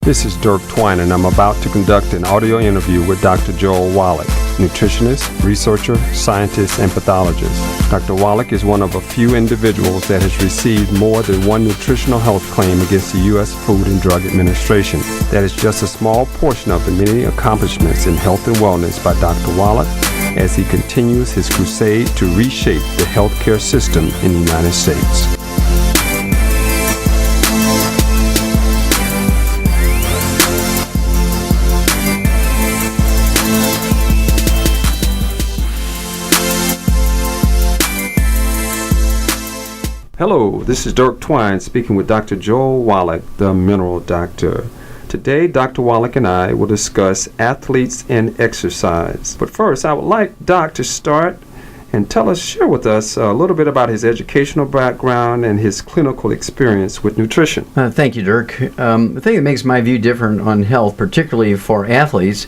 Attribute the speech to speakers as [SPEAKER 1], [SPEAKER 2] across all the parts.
[SPEAKER 1] This is Dirk Twine, and I'm about to conduct an audio interview with Dr. Joel Wallach, nutritionist, researcher, scientist, and pathologist. Dr. Wallach is one of a few individuals that has received more than one nutritional health claim against the U.S. Food and Drug Administration. That is just a small portion of the many accomplishments in health and wellness by Dr. Wallach as he continues his crusade to reshape the healthcare system in the United States. Hello, this is Dirk Twine speaking with Dr. Joel Wallach, the Mineral Doctor. Today, Dr. Wallach and I will discuss athletes and exercise. But first, I would like Doc to start and share with us a little bit about his educational background and his clinical experience with nutrition.
[SPEAKER 2] Thank you, Dirk. The thing that makes my view different on health, particularly for athletes,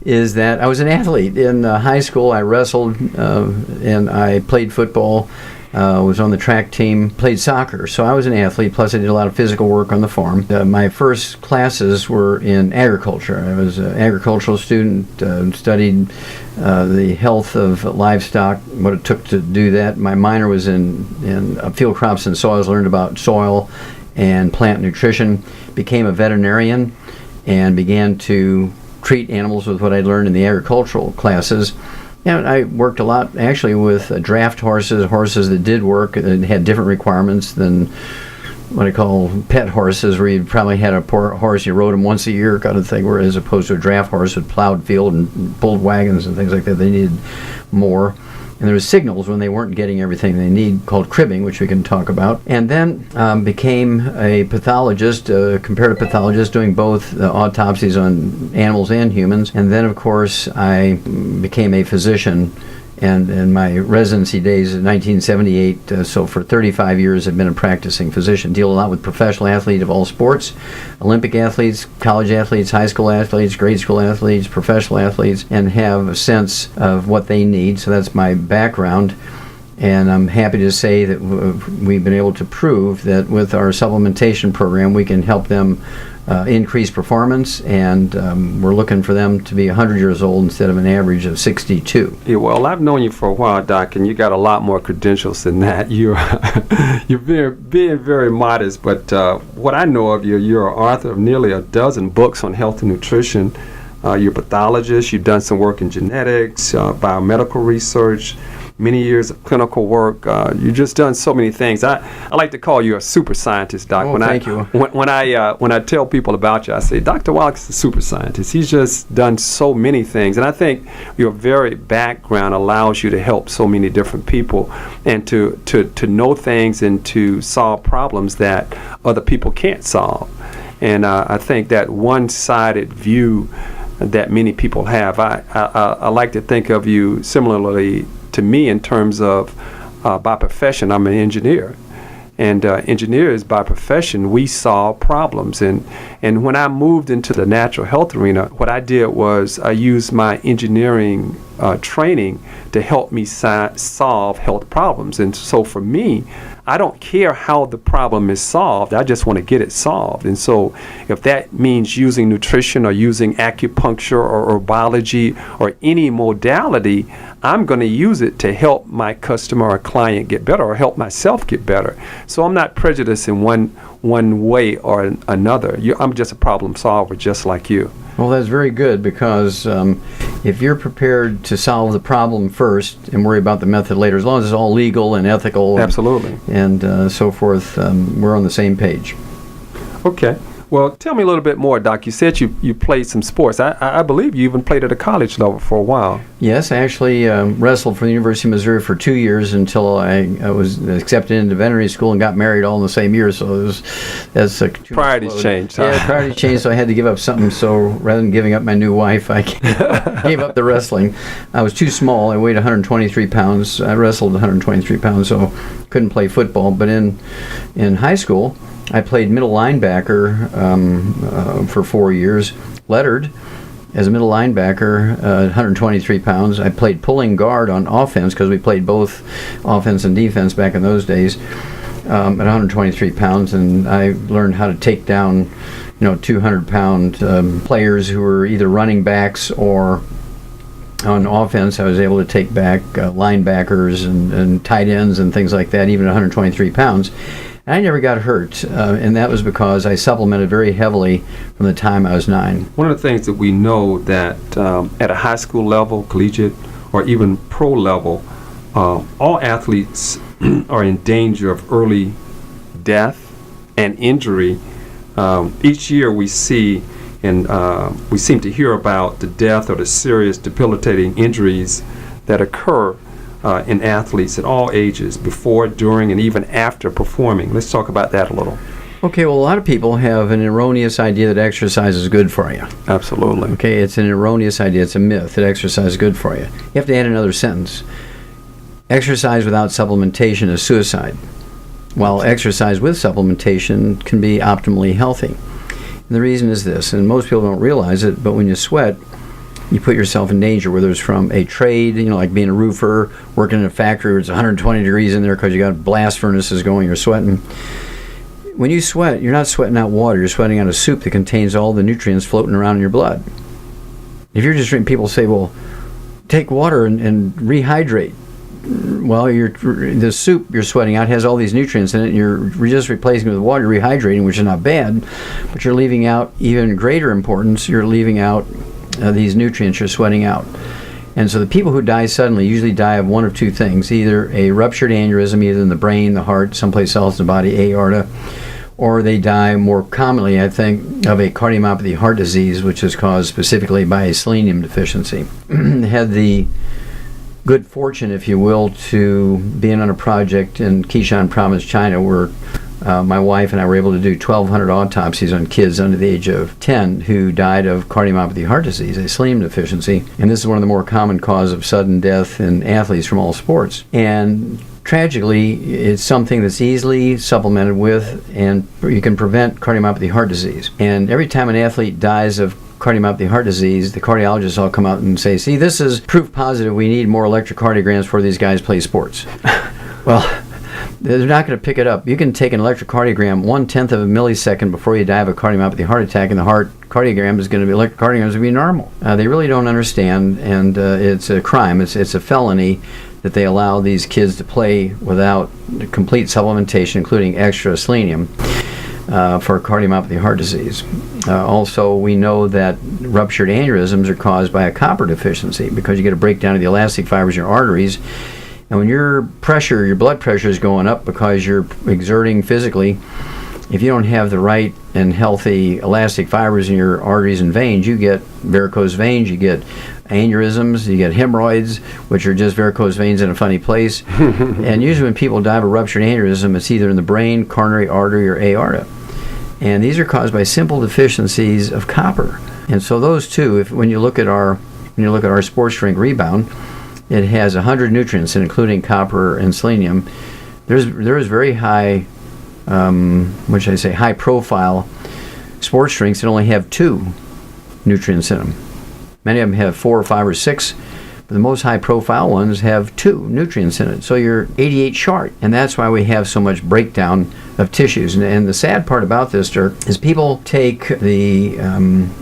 [SPEAKER 2] is that I was an athlete. In high school, I wrestled and I played football. Was on the track team, played soccer, so I was an athlete, plus I did a lot of physical work on the farm. My first classes were in agriculture. I was an agricultural student, studied the health of livestock, what it took to do that. My minor was in field crops and soils, learned about soil and plant nutrition, became a veterinarian, and began to treat animals with what I'd learned in the agricultural classes. Yeah, I worked a lot actually with draft horses that did work and had different requirements than what I call pet horses, where you probably had a poor horse, you rode them once a year kind of thing, whereas opposed to a draft horse with plowed field and pulled wagons and things like that, they needed more. And there was signals when they weren't getting everything they need, called cribbing, which we can talk about. And then became a pathologist, a comparative pathologist, doing both autopsies on animals and humans. And then, of course, I became a physician. And in my residency days in 1978, so for 35 years I've been a practicing physician. Deal a lot with professional athletes of all sports, Olympic athletes, college athletes, high school athletes, grade school athletes, professional athletes, and have a sense of what they need. So that's my background. And I'm happy to say that we've been able to prove that with our supplementation program we can help them increase performance, and we're looking for them to be 100 years old instead of an average of 62.
[SPEAKER 1] Yeah, well, I've known you for a while, Doc, and you got a lot more credentials than that. You're being very modest, but what I know of you, you're an author of nearly a dozen books on health and nutrition. You're a pathologist. You've done some work in genetics, biomedical research, many years of clinical work. You've just done so many things. I like to call you a super scientist, Doc.
[SPEAKER 2] Thank you.
[SPEAKER 1] When I tell people about you, I say Dr. Wallach is a super scientist. He's just done so many things, and I think your very background allows you to help so many different people and to know things and to solve problems that other people can't solve. And I think that one-sided view that many people have, I like to think of you similarly to me in terms of by profession. I'm an engineer, and engineers by profession, we solve problems. And when I moved into the natural health arena, what I did was I used my engineering training to help me solve health problems. And so for me, I don't care how the problem is solved. I just want to get it solved. And so if that means using nutrition or using acupuncture or biology or any modality, I'm going to use it to help my customer or client get better or help myself get better. So I'm not prejudiced in one way or another. I'm just a problem solver just like you.
[SPEAKER 2] Well, that's very good, because if you're prepared to solve the problem first and worry about the method later, as long as it's all legal and ethical,
[SPEAKER 1] absolutely,
[SPEAKER 2] and so forth, we're on the same page.
[SPEAKER 1] Okay. Well, tell me a little bit more, Doc. You said you played some sports. I believe you even played at a college level for a while.
[SPEAKER 2] Yes, I actually wrestled for the University of Missouri for 2 years until I was accepted into veterinary school and got married all in the same year. So that's
[SPEAKER 1] priorities changed. Huh?
[SPEAKER 2] Yeah, priorities changed, so I had to give up something. So rather than giving up my new wife, I gave up the wrestling. I was too small. I weighed 123 pounds. I wrestled 123 pounds, so couldn't play football. But in high school, I played middle linebacker for 4 years, lettered as a middle linebacker, 123 pounds. I played pulling guard on offense because we played both offense and defense back in those days at 123 pounds, and I learned how to take down 200-pound players who were either running backs or on offense. I was able to take back linebackers and tight ends and things like that, even 123 pounds. And I never got hurt, and that was because I supplemented very heavily from the time I was 9.
[SPEAKER 1] One of the things that we know that at a high school level, collegiate, or even pro level, all athletes are in danger of early death and injury. Each year we see and we seem to hear about the death or the serious debilitating injuries that occur in athletes at all ages, before, during, and even after performing. Let's talk about that a little.
[SPEAKER 2] Okay, well, a lot of people have an erroneous idea that exercise is good for you.
[SPEAKER 1] Absolutely.
[SPEAKER 2] Okay, it's an erroneous idea. It's a myth that exercise is good for you. You have to add another sentence. Exercise without supplementation is suicide, while exercise with supplementation can be optimally healthy. And the reason is this, and most people don't realize it, but when you sweat, you put yourself in danger, whether it's from a trade, like being a roofer, working in a factory where it's 120 degrees in there because you got blast furnaces going, you're sweating. When you sweat, you're not sweating out water, you're sweating out a soup that contains all the nutrients floating around in your blood. If you're just drinking, people say, well, take water and rehydrate. Well, the soup you're sweating out has all these nutrients in it, and you're just replacing it with water, rehydrating, which is not bad, but you're leaving out even greater importance. You're leaving out these nutrients you're sweating out. And so the people who die suddenly usually die of one of two things, either a ruptured aneurysm, either in the brain, the heart, someplace else in the body, aorta, or they die more commonly, I think, of a cardiomyopathy heart disease, which is caused specifically by a selenium deficiency. Had the good fortune, if you will, to being on a project in Qishan Province, China, where my wife and I were able to do 1,200 autopsies on kids under the age of 10 who died of cardiomyopathy heart disease, a selenium deficiency. And this is one of the more common causes of sudden death in athletes from all sports. And tragically, it's something that's easily supplemented with, and you can prevent cardiomyopathy heart disease. And every time an athlete dies of cardiomyopathy heart disease, the cardiologists all come out and say, see, this is proof positive we need more electrocardiograms before these guys play sports. Well, they're not going to pick it up. You can take an electrocardiogram 1/10 of a millisecond before you die of a cardiomyopathy heart attack, and the electrocardiogram is going to be normal. They really don't understand, and it's a crime. It's a felony that they allow these kids to play without complete supplementation, including extra selenium, for cardiomyopathy heart disease. Also, we know that ruptured aneurysms are caused by a copper deficiency because you get a breakdown of the elastic fibers in your arteries. And when your blood pressure is going up because you're exerting physically, if you don't have the right and healthy elastic fibers in your arteries and veins, you get varicose veins, you get aneurysms, you get hemorrhoids, which are just varicose veins in a funny place. And usually when people die of a ruptured aneurysm, it's either in the brain, coronary artery, or aorta. And these are caused by simple deficiencies of copper. And so those two, when you look at our sports drink Rebound, it has 100 nutrients, including copper and selenium. There is very high, high profile sports drinks that only have 2 nutrients in them. Many of them have 4 or 5 or 6, but the most high profile ones have 2 nutrients in it. So you're 88 short, and that's why we have so much breakdown of tissues. And the sad part about this, Dirk, is people take the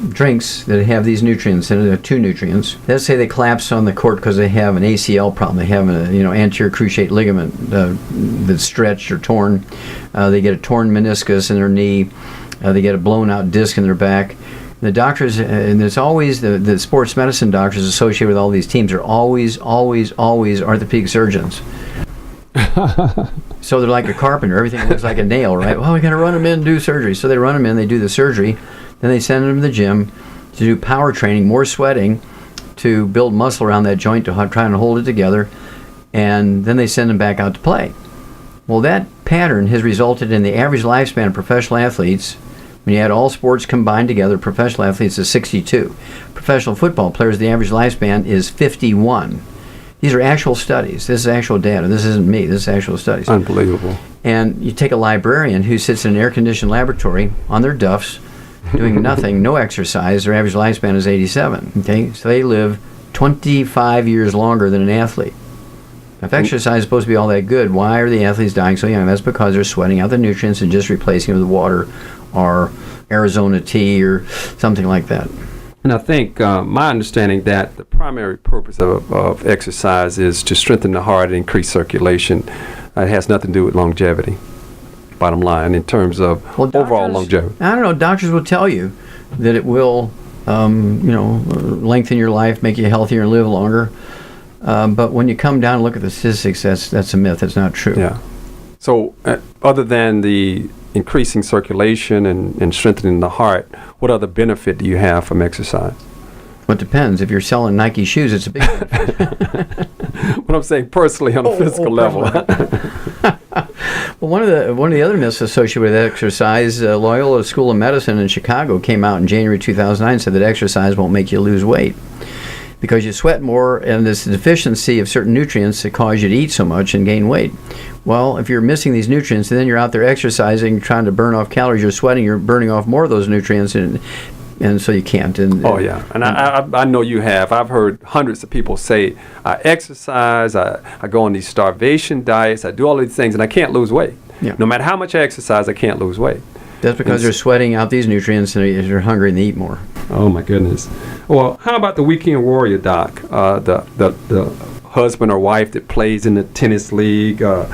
[SPEAKER 2] drinks that have these nutrients in it, 2 nutrients. Let's say they collapse on the court because they have an ACL problem. They have an anterior cruciate ligament that's stretched or torn. They get a torn meniscus in their knee. They get a blown out disc in their back. The doctors, and it's always the sports medicine doctors associated with all these teams are always orthopedic surgeons. So they're like a carpenter. Everything looks like a nail, right? Well, we got to run them in and do surgery. So they run them in, they do the surgery, then they send them to the gym to do power training, more sweating, to build muscle around that joint to try and hold it together, and then they send them back out to play. Well, that pattern has resulted in the average lifespan of professional athletes. When you add all sports combined together, professional athletes is 62. Professional football players, the average lifespan is 51. These are actual studies. This is actual data. This isn't me. This is actual studies.
[SPEAKER 1] Unbelievable.
[SPEAKER 2] And you take a librarian who sits in an air-conditioned laboratory on their duffs, doing nothing, no exercise. Their average lifespan is 87. Okay, so they live 25 years longer than an athlete. If exercise is supposed to be all that good, why are the athletes dying so young? That's because they're sweating out the nutrients and just replacing them with water or Arizona tea or something like that.
[SPEAKER 1] And I think my understanding that the primary purpose of exercise is to strengthen the heart and increase circulation. It has nothing to do with longevity, bottom line, in terms of overall longevity.
[SPEAKER 2] I don't know. Doctors will tell you that it will, lengthen your life, make you healthier and live longer. But when you come down and look at the statistics, that's a myth. That's not true.
[SPEAKER 1] Yeah. So other than the increasing circulation and strengthening the heart, what other benefit do you have from exercise?
[SPEAKER 2] Well, it depends. If you're selling Nike shoes, it's a big benefit.
[SPEAKER 1] What I'm saying personally on a physical level.
[SPEAKER 2] Well, one of the other myths associated with exercise, Loyola School of Medicine in Chicago came out in January 2009 said that exercise won't make you lose weight because you sweat more and there's a deficiency of certain nutrients that cause you to eat so much and gain weight. Well, if you're missing these nutrients and then you're out there exercising, trying to burn off calories, you're sweating, you're burning off more of those nutrients, and so you can't. And
[SPEAKER 1] I know you have. I've heard hundreds of people say, I exercise, I go on these starvation diets, I do all these things, and I can't lose weight.
[SPEAKER 2] Yeah.
[SPEAKER 1] No matter how much I exercise, I can't lose weight.
[SPEAKER 2] That's because they're sweating out these nutrients and they're hungry and they eat more.
[SPEAKER 1] Oh my goodness. Well, how about the weekend warrior, Doc? The husband or wife that plays in the tennis league, the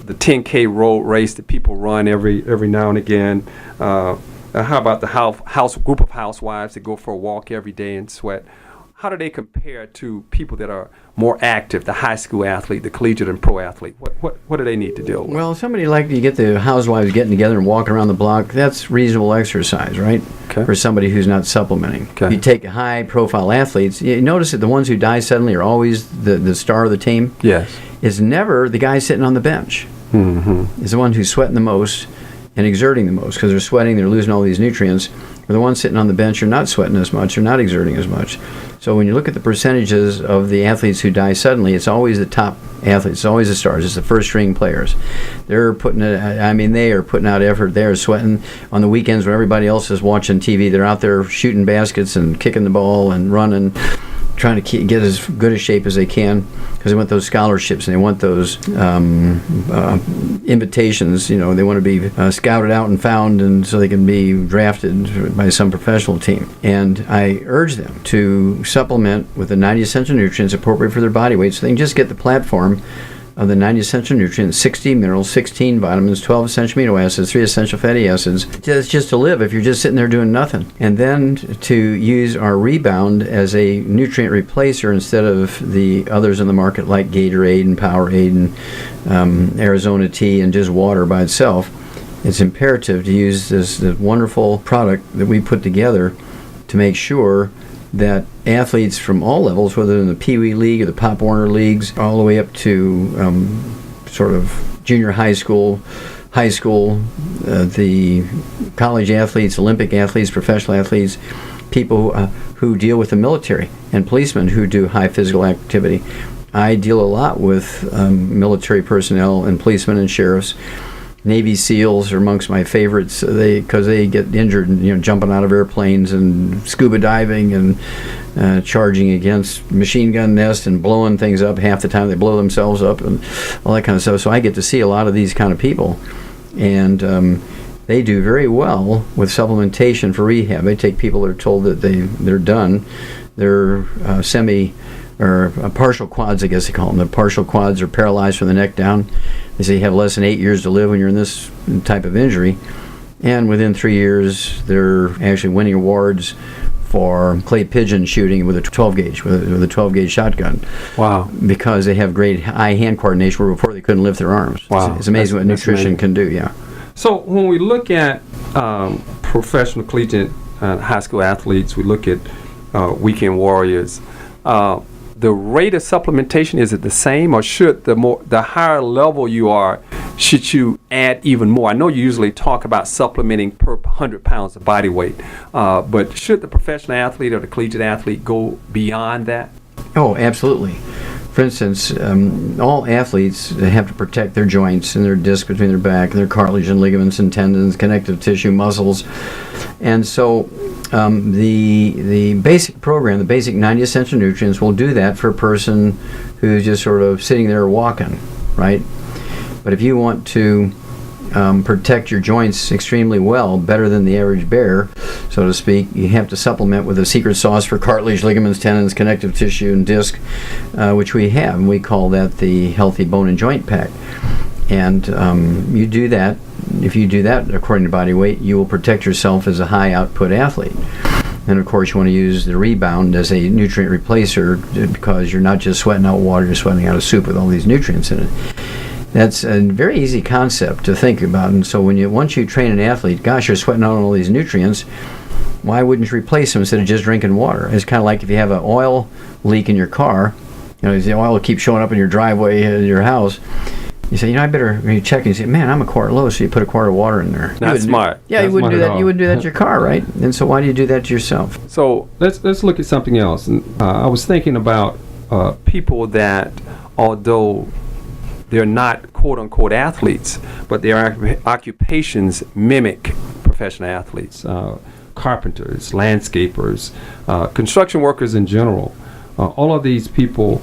[SPEAKER 1] 10K road race that people run every now and again. How about the group of housewives that go for a walk every day and sweat? How do they compare to people that are more active, the high school athlete, the collegiate and pro athlete? What do they need to deal with?
[SPEAKER 2] Well, somebody like you get the housewives getting together and walking around the block, that's reasonable exercise, right?
[SPEAKER 1] Okay.
[SPEAKER 2] For somebody who's not supplementing.
[SPEAKER 1] Okay.
[SPEAKER 2] You take high-profile athletes, you notice that the ones who die suddenly are always the star of the team.
[SPEAKER 1] Yes.
[SPEAKER 2] It's never the guy sitting on the bench.
[SPEAKER 1] Mm-hmm.
[SPEAKER 2] It's the one who's sweating the most and exerting the most because they're sweating, they're losing all these nutrients. Or the ones sitting on the bench are not sweating as much, or not exerting as much. So when you look at the percentages of the athletes who die suddenly, it's always the top athletes, it's always the stars, it's the first-string players. They're putting they are putting out effort, they're sweating. On the weekends when everybody else is watching TV, they're out there shooting baskets and kicking the ball and running, trying to get as good a shape as they can because they want those scholarships and they want those invitations. You know, they want to be scouted out and found, and so they can be drafted by some professional team. And I urge them to supplement with the 90 essential nutrients appropriate for their body weight, so they can just get the platform of the 90 essential nutrients, 60 minerals, 16 vitamins, 12 essential amino acids, 3 essential fatty acids. That's just to live if you're just sitting there doing nothing. And then to use our Rebound as a nutrient replacer instead of the others in the market like Gatorade and Powerade and Arizona tea and just water by itself. It's imperative to use this wonderful product that we put together to make sure that athletes from all levels, whether in the Pee Wee League or the Pop Warner Leagues, all the way up to sort of junior high school, the college athletes, Olympic athletes, professional athletes, people who deal with the military, and policemen who do high physical activity. I deal a lot with military personnel and policemen and sheriffs. Navy SEALs are amongst my favorites because they get injured, jumping out of airplanes and scuba diving and charging against machine gun nests and blowing things up. Half the time they blow themselves up and all that kind of stuff. So I get to see a lot of these kind of people, and they do very well with supplementation for rehab. They take people that are told that they're done. They're partial quads, I guess they call them. The partial quads are paralyzed from the neck down. They say you have less than 8 years to live when you're in this type of injury. And within 3 years, they're actually winning awards for clay pigeon shooting with a 12 gauge, with a 12 gauge shotgun.
[SPEAKER 1] Wow. Because
[SPEAKER 2] they have great eye-hand coordination where before they couldn't lift their arms.
[SPEAKER 1] Wow.
[SPEAKER 2] It's amazing what nutrition can do, yeah.
[SPEAKER 1] So when we look at professional, collegiate, high school athletes, we look at weekend warriors, the rate of supplementation, is it the same, or should the higher level you are, should you add even more? I know you usually talk about supplementing per 100 pounds of body weight, but should the professional athlete or the collegiate athlete go beyond that?
[SPEAKER 2] Oh, absolutely. For instance, all athletes have to protect their joints and their disc between their back, and their cartilage and ligaments and tendons, connective tissue, muscles. And so the basic program, the basic 90 essential nutrients, will do that for a person who's just sort of sitting there walking, right? But if you want to protect your joints extremely well, better than the average bear, so to speak, you have to supplement with a secret sauce for cartilage, ligaments, tendons, connective tissue, and disc, which we have, and we call that the Healthy Bone and Joint Pack. And you do that. If you do that according to body weight, you will protect yourself as a high output athlete. And of course, you want to use the Rebound as a nutrient replacer, because you're not just sweating out water, you're sweating out a soup with all these nutrients in it. That's a very easy concept to think about. And so once you train an athlete, gosh, you're sweating out all these nutrients, why wouldn't you replace them instead of just drinking water? It's kind of like if you have an oil leak in your car, the oil will keep showing up in your driveway in your house. You say, I better, when you check, and you say, man, I'm a quart low, so you put a quart of water in there.
[SPEAKER 1] That's smart.
[SPEAKER 2] Yeah, you wouldn't do that. You wouldn't do that to your car, right? And so why do you do that to yourself?
[SPEAKER 1] So let's look at something else. I was thinking about people that, although they're not quote-unquote athletes, but their occupations mimic professional athletes. Carpenters, landscapers, construction workers in general. All of these people,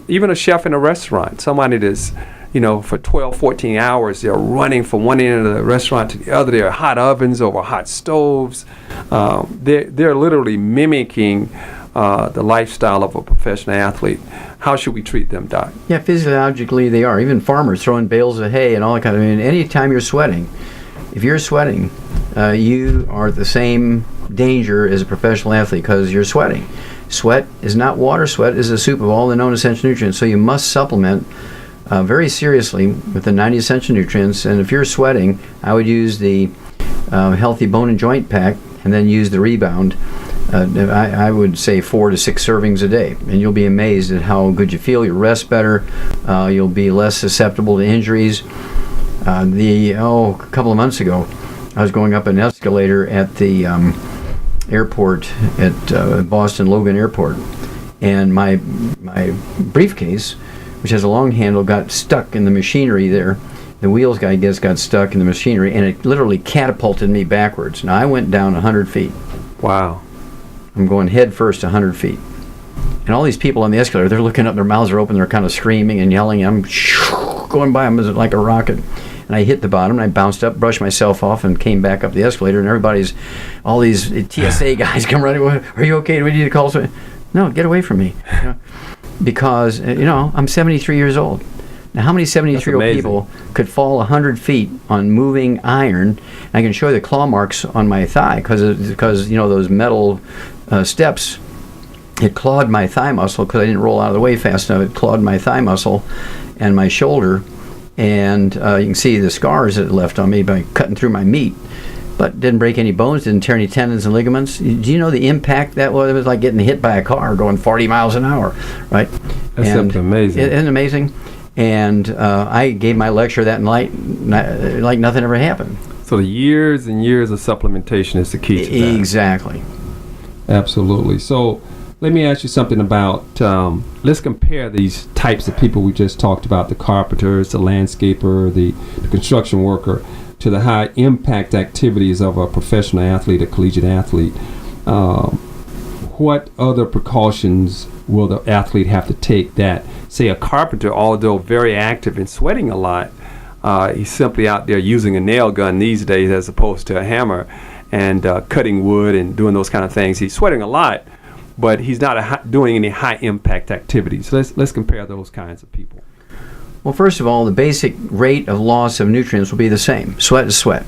[SPEAKER 1] even a chef in a restaurant, somebody that's, for 12, 14 hours, they're running from one end of the restaurant to the other. There are hot ovens over hot stoves. They're literally mimicking the lifestyle of a professional athlete. How should we treat them, Doc?
[SPEAKER 2] Yeah, physiologically they are. Even farmers throwing bales of hay and all that kind of. Anytime you're sweating, if you're sweating, you are at the same danger as a professional athlete because you're sweating. Sweat is not water. Sweat is a soup of all the known essential nutrients. So you must supplement very seriously with the 90 essential nutrients. And if you're sweating, I would use the Healthy Bone and Joint Pack, and then use the Rebound. I would say 4 to 6 servings a day, and you'll be amazed at how good you feel. You'll rest better. You'll be less susceptible to injuries. A couple of months ago, I was going up an escalator at the airport at Boston Logan Airport, and my briefcase, which has a long handle, got stuck in the machinery there. The wheels, I guess, got stuck in the machinery, and it literally catapulted me backwards. Now, I went down 100 feet.
[SPEAKER 1] Wow.
[SPEAKER 2] I'm going head first 100 feet. And all these people on the escalator, they're looking up, their mouths are open, they're kind of screaming and yelling. I'm going by them like a rocket. And I hit the bottom, and I bounced up, brushed myself off, and came back up the escalator. And all these TSA guys come running. Are you okay? Do we need to call somebody? No, get away from me. Because, I'm 73 years old. Now, how many 73-year-old people could fall 100 feet on moving iron? I can show you the claw marks on my thigh because those metal steps, it clawed my thigh muscle because I didn't roll out of the way fast enough. It clawed my thigh muscle and my shoulder, and you can see the scars that it left on me by cutting through my meat. But didn't break any bones, didn't tear any tendons and ligaments. Do you know the impact that was? It was like getting hit by a car going 40 miles an hour, right?
[SPEAKER 1] That's something amazing.
[SPEAKER 2] Isn't it amazing? And I gave my lecture that night like nothing ever happened.
[SPEAKER 1] So the years and years of supplementation is the key to that.
[SPEAKER 2] Exactly.
[SPEAKER 1] Absolutely. So let me ask you something about, let's compare these types of people we just talked about, the carpenters, the landscaper, the construction worker, to the high impact activities of a professional athlete, a collegiate athlete. What other precautions will the athlete have to take that, say, a carpenter, although very active and sweating a lot, he's simply out there using a nail gun these days as opposed to a hammer and cutting wood and doing those kind of things. He's sweating a lot, but he's not doing any high impact activities. So let's compare those kinds of people.
[SPEAKER 2] Well, first of all, the basic rate of loss of nutrients will be the same. Sweat is sweat.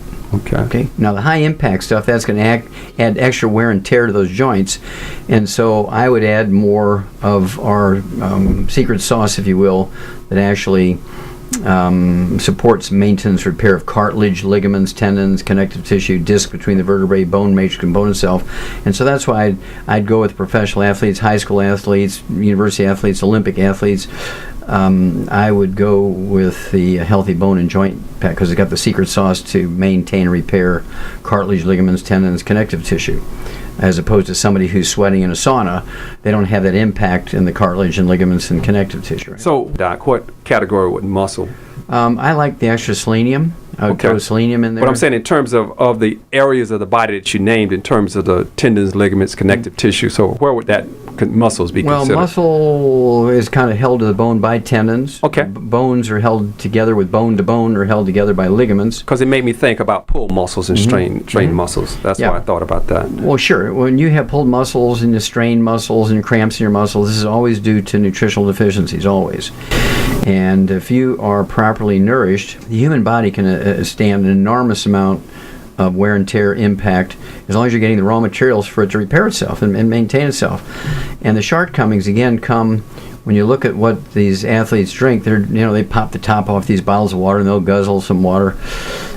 [SPEAKER 2] Okay. Now, the high impact stuff, that's going to add extra wear and tear to those joints. And so I would add more of our secret sauce, if you will, that actually supports maintenance, repair of cartilage, ligaments, tendons, connective tissue, disc between the vertebrae, bone matrix, and bone itself. And so that's why I'd go with professional athletes, high school athletes, university athletes, Olympic athletes. I would go with the Healthy Bone and Joint Pack because it's got the secret sauce to maintain and repair cartilage, ligaments, tendons, connective tissue. as opposed to somebody who's sweating in a sauna. They don't have that impact in the cartilage and ligaments and connective tissue.
[SPEAKER 1] So, Doc, what category would muscle?
[SPEAKER 2] I like the extra selenium. I would throw selenium in there.
[SPEAKER 1] But I'm saying in terms of the areas of the body that you named, in terms of the tendons, ligaments, connective tissue, so where would that muscles be considered?
[SPEAKER 2] Well, muscle is kind of held to the bone by tendons.
[SPEAKER 1] Okay.
[SPEAKER 2] Bones are held together with bone to bone, or held together by ligaments.
[SPEAKER 1] Because it made me think about pull muscles and strain muscles. That's why I thought about that.
[SPEAKER 2] Well, sure. When you have pulled muscles and you strained muscles and cramps in your muscles, this is always due to nutritional deficiencies, always. And if you are properly nourished, the human body can stand an enormous amount of wear and tear impact as long as you're getting the raw materials for it to repair itself and maintain itself. And the shortcomings, again, come when you look at what these athletes drink. They pop the top off these bottles of water and they'll guzzle some water.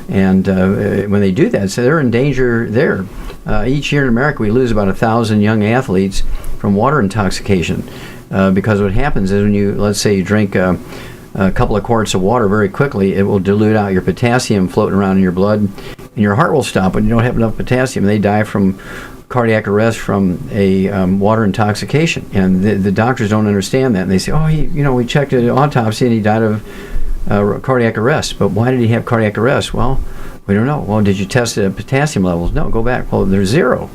[SPEAKER 2] And when they do that, so they're in danger there. Each year in America, we lose about 1,000 young athletes from water intoxication. Because what happens is when let's say you drink a couple of quarts of water very quickly, it will dilute out your potassium floating around in your blood, and your heart will stop when you don't have enough potassium. They die from cardiac arrest from a water intoxication, and the doctors don't understand that. And they say, we checked an autopsy and he died of cardiac arrest. But why did he have cardiac arrest? Well, we don't know. Well, did you test the potassium levels? No, go back. Well, they're zero.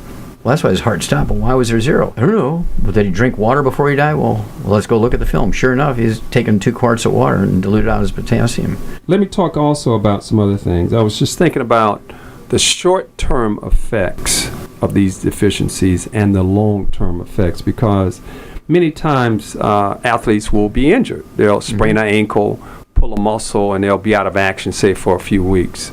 [SPEAKER 2] Well, that's why his heart stopped. But why was there zero? I don't know. But did he drink water before he died? Well, let's go look at the film. Sure enough, he's taken 2 quarts of water and diluted out his potassium.
[SPEAKER 1] Let me talk also about some other things. I was just thinking about the short-term effects of these deficiencies and the long-term effects, because many times athletes will be injured. They'll sprain an ankle, pull a muscle, and they'll be out of action, say, for a few weeks.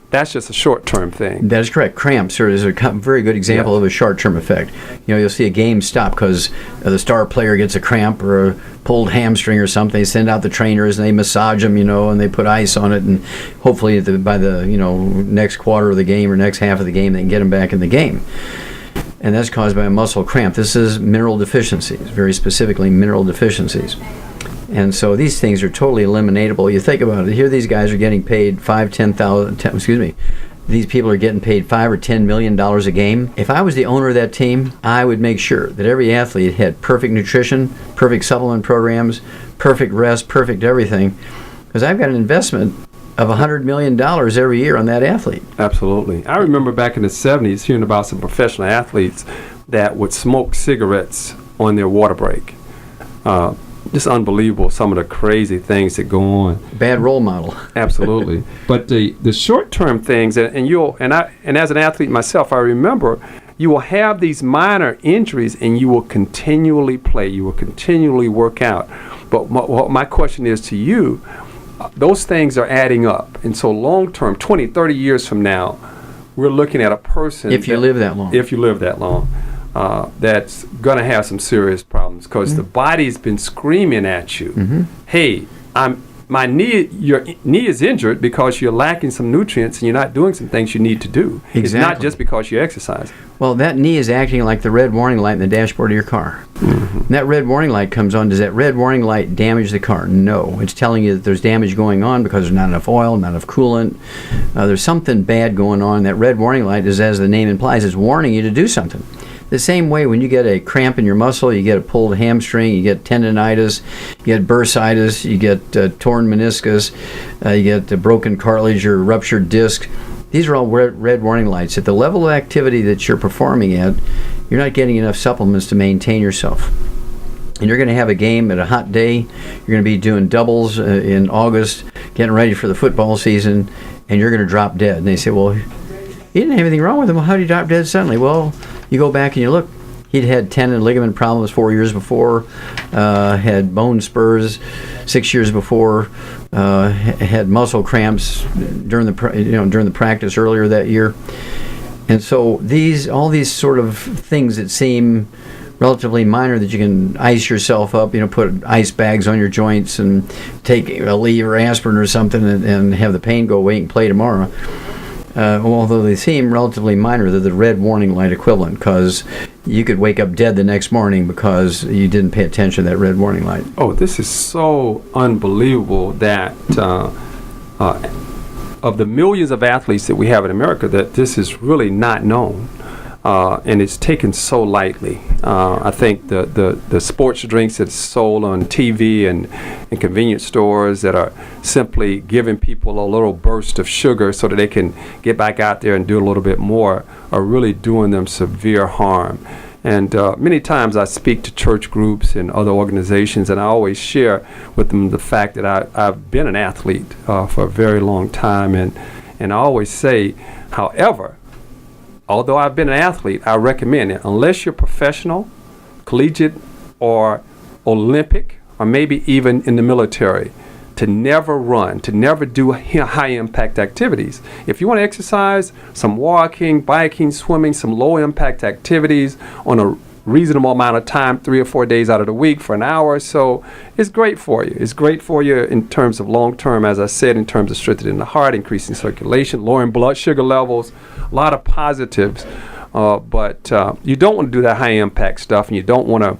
[SPEAKER 1] That's just a short-term thing.
[SPEAKER 2] That is correct. Cramps is a very good example of a short-term effect. You'll see a game stop because the star player gets a cramp or a pulled hamstring or something. They send out the trainers and they massage them, and they put ice on it, and hopefully by the next quarter of the game or next half of the game, they can get them back in the game. And that's caused by a muscle cramp. This is mineral deficiencies, very specifically mineral deficiencies. And so these things are totally eliminatable. You think about it. Here these guys are getting paid these people are getting paid $5 or $10 million a game. If I was the owner of that team, I would make sure that every athlete had perfect nutrition, perfect supplement programs, perfect rest, perfect everything. Because I've got an investment of $100 million every year on that athlete.
[SPEAKER 1] Absolutely. I remember back in the 70s hearing about some professional athletes that would smoke cigarettes on their water break. Just unbelievable, some of the crazy things that go on.
[SPEAKER 2] Bad role model.
[SPEAKER 1] Absolutely. But the short-term things, and as an athlete myself, I remember you will have these minor injuries and you will continually play, you will continually work out. But my question is to you, those things are adding up. And so long-term, 20, 30 years from now, we're looking at a person.
[SPEAKER 2] If you live that long.
[SPEAKER 1] If you live that long. That's going to have some serious problems because the body's been screaming at you, hey, your knee is injured because you're lacking some nutrients and you're not doing some things you need to do.
[SPEAKER 2] Exactly.
[SPEAKER 1] It's not just because you exercise.
[SPEAKER 2] Well, that knee is acting like the red warning light in the dashboard of your car. And that red warning light comes on. Does that red warning light damage the car? No. It's telling you that there's damage going on because there's not enough oil, not enough coolant. There's something bad going on. That red warning light is, as the name implies, is warning you to do something. The same way when you get a cramp in your muscle, you get a pulled hamstring, you get tendonitis, you get bursitis, you get torn meniscus, you get broken cartilage or ruptured disc. These are all red warning lights. At the level of activity that you're performing at, you're not getting enough supplements to maintain yourself. And you're going to have a game at a hot day. You're going to be doing doubles in August, getting ready for the football season, and you're going to drop dead. And they say, well, he didn't have anything wrong with him. Well, how did he drop dead suddenly? Well, you go back and you look. He'd had tendon and ligament problems 4 years before, had bone spurs 6 years before, had muscle cramps during the practice earlier that year. And so all these sort of things that seem relatively minor, that you can ice yourself up, put ice bags on your joints and take a Aleve or aspirin or something and have the pain go away and play tomorrow. Although they seem relatively minor, they're the red warning light equivalent, because you could wake up dead the next morning because you didn't pay attention to that red warning light.
[SPEAKER 1] Oh, this is so unbelievable that of the millions of athletes that we have in America, that this is really not known. and it's taken so lightly. I think the sports drinks that's sold on TV and in convenience stores that are simply giving people a little burst of sugar so that they can get back out there and do a little bit more are really doing them severe harm. And many times I speak to church groups and other organizations, and I always share with them the fact that I've been an athlete for a very long time. And I always say, however, although I've been an athlete, I recommend it. Unless you're professional, collegiate, or Olympic, or maybe even in the military, to never run, to never do high-impact activities. If you want to exercise, some walking, biking, swimming, some low-impact activities on a reasonable amount of time, 3 or 4 days out of the week for an hour or so, it's great for you. It's great for you in terms of long-term, as I said, in terms of strengthening the heart, increasing circulation, lowering blood sugar levels, a lot of positives. But you don't want to do that high-impact stuff, and you don't want to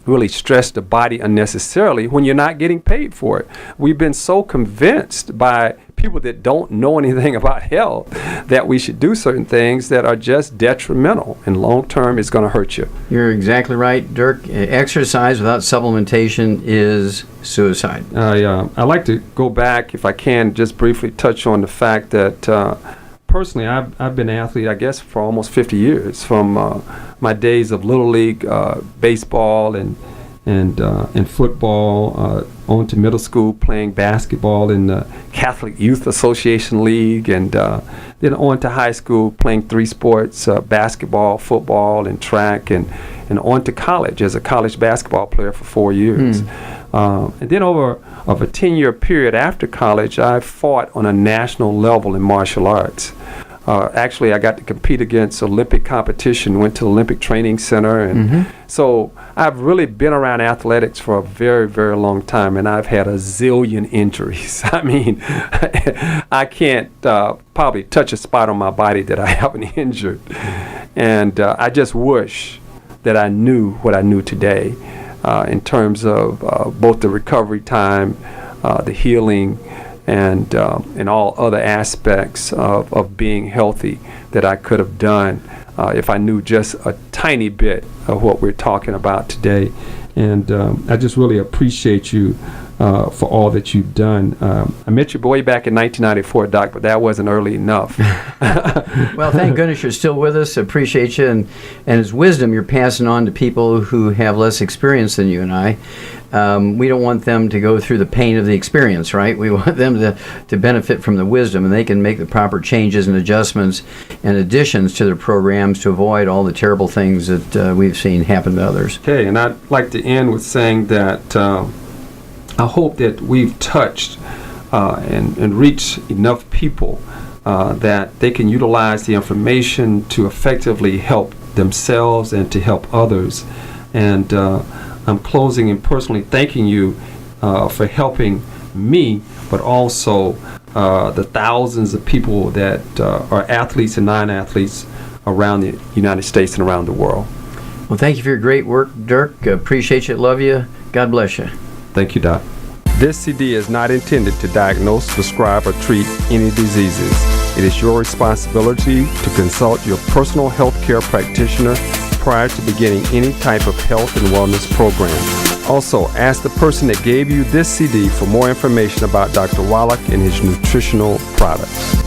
[SPEAKER 1] really stress the body unnecessarily when you're not getting paid for it. We've been so convinced by people that don't know anything about health that we should do certain things that are just detrimental, and long term it's going to hurt you.
[SPEAKER 2] You're exactly right, Dirk. Exercise without supplementation is suicide.
[SPEAKER 1] I like to go back, if I can, just briefly touch on the fact that personally, I've been an athlete, I guess, for almost 50 years, from my days of Little League baseball and football, on to middle school playing basketball in the Catholic Youth Association League, and then on to high school playing 3 sports, basketball, football, and track, and on to college as a college basketball player for 4 years. And then over a 10-year period after college, I fought on a national level in martial arts. Actually, I got to compete against Olympic competition, went to the Olympic Training Center. And so I've really been around athletics for a very, very long time, and I've had a zillion injuries. I mean, I can't probably touch a spot on my body that I haven't injured. And I just wish that I knew what I knew today in terms of both the recovery time, the healing, and all other aspects of being healthy that I could have done if I knew just a tiny bit of what we're talking about today. And I just really appreciate you for all that you've done. I met you way back in 1994, Doc, but that wasn't early enough.
[SPEAKER 2] Well, thank goodness you're still with us. Appreciate you. And his wisdom you're passing on to people who have less experience than you and I. We don't want them to go through the pain of the experience, right? We want them to benefit from the wisdom, and they can make the proper changes and adjustments and additions to their programs to avoid all the terrible things that we've seen happen to others.
[SPEAKER 1] Okay, and I'd like to end with saying that I hope that we've touched and reached enough people that they can utilize the information to effectively help themselves and to help others. And I'm closing and personally thanking you for helping me, but also the thousands of people that are athletes and non-athletes around the United States and around the world.
[SPEAKER 2] Well, thank you for your great work, Dirk. Appreciate you. Love you. God bless you.
[SPEAKER 1] Thank you, Doc. This CD is not intended to diagnose, prescribe, or treat any diseases. It is your responsibility to consult your personal health care practitioner prior to beginning any type of health and wellness program. Also, ask the person that gave you this CD for more information about Dr. Wallach and his nutritional products.